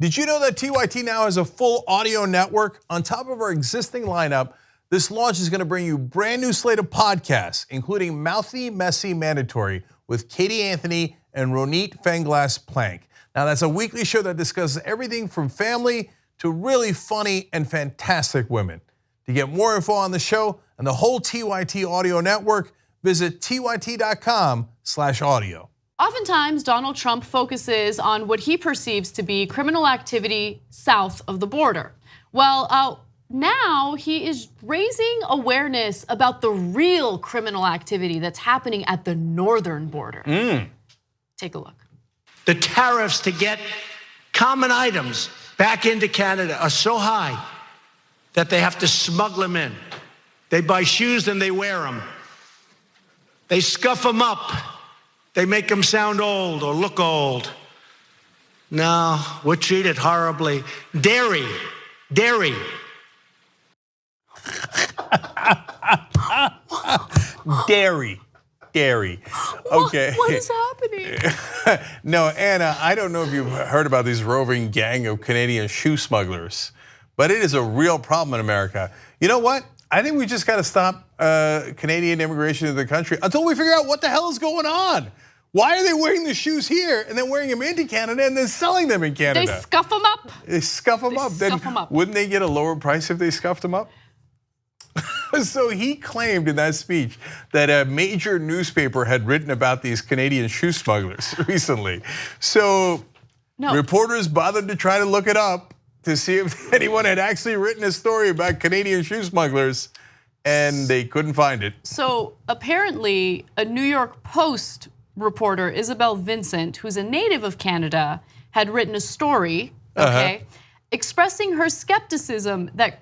Did you know that TYT now has a full audio network? On top of our existing lineup, this launch is going to bring you a brand new slate of podcasts, including Mouthy Messy Mandatory with Katie Anthony and Ronit Fanglass-Plank. Now that's a weekly show that discusses everything from family to really funny and fantastic women. To get more info on the show and the whole TYT audio network, visit tyt.com/audio. Oftentimes, Donald Trump focuses on what he perceives to be criminal activity south of the border. Well, now he is raising awareness about the real criminal activity that's happening at the northern border. Take a look. The tariffs to get common items back into Canada are so high that they have to smuggle them in. They buy shoes and they wear them. They scuff them up. They make them sound old or look old. No, we're treated horribly. Dairy. Dairy. Okay. What is happening? No, Anna, I don't know if you've heard about this roving gang of Canadian shoe smugglers, but it is a real problem in America. You know what? I think we just got to stop Canadian immigration into the country until we figure out what the hell is going on. Why are they wearing the shoes here and then wearing them into Canada and then selling them in Canada? They scuff them up. They scuff them up. Then wouldn't they get a lower price if they scuffed them up? So he claimed in that speech that a major newspaper had written about these Canadian shoe smugglers recently. So reporters bothered to try to look it up to see if anyone had actually written a story about Canadian shoe smugglers, and they couldn't find it. So apparently a New York Post reporter, Isabel Vincent, who's a native of Canada, had written a story, expressing her skepticism that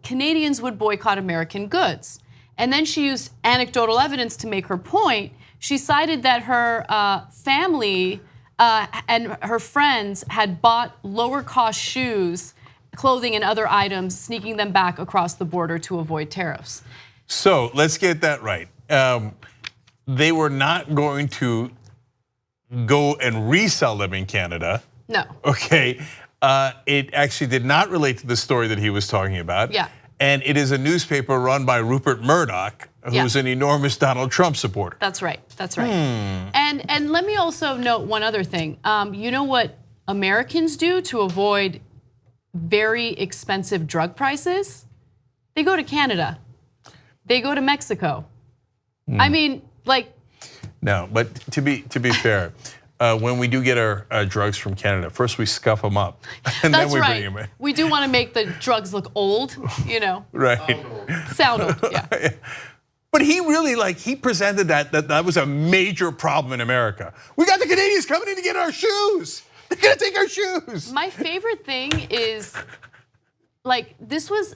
Canadians would boycott American goods. And then she used anecdotal evidence to make her point. She cited that her family and her friends had bought lower cost shoes, clothing and other items, sneaking them back across the border to avoid tariffs. So let's get that right. They were not going to go and resell them in Canada. No. Okay, it actually did not relate to the story that he was talking about. Yeah. And it is a newspaper run by Rupert Murdoch, who's an enormous Donald Trump supporter. That's right, that's right. And let me also note one other thing. You know what Americans do to avoid very expensive drug prices? They go to Canada. They go to Mexico. I mean, like. No, but to be fair, when we do get our drugs from Canada, first we scuff them up, and then we bring them in. We do want to make the drugs look old, you know. Right. Sound old, yeah. But he really, he presented that was a major problem in America. We got the Canadians coming in to get our shoes. They're gonna take our shoes. My favorite thing is, this was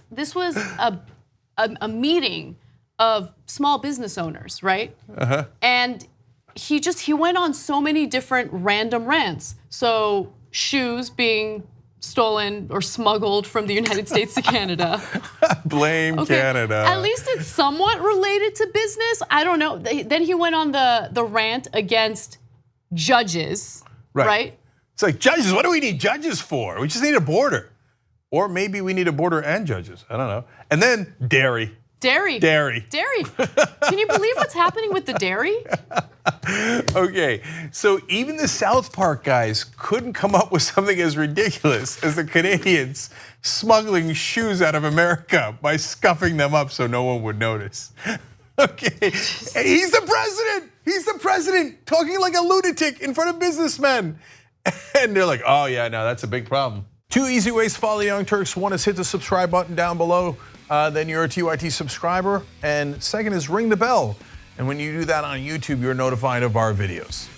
a meeting of small business owners, right? And he went on so many different random rants. So shoes being stolen or smuggled from the United States to Canada. Blame Canada. At least it's somewhat related to business. I don't know. Then he went on the rant against judges, right? It's like, judges, what do we need judges for? We just need a border. Or maybe we need a border and judges, I don't know. And then dairy. Dairy. Can you believe what's happening with the dairy? Okay, so even the South Park guys couldn't come up with something as ridiculous as the Canadians smuggling shoes out of America by scuffing them up so no one would notice. Okay, and he's the president talking like a lunatic in front of businessmen. And they're like, oh yeah, no, that's a big problem. 2 easy ways to follow the Young Turks. One is hit the subscribe button down below. Then you're a TYT subscriber. And second is ring the bell. And when you do that on YouTube, you're notified of our videos.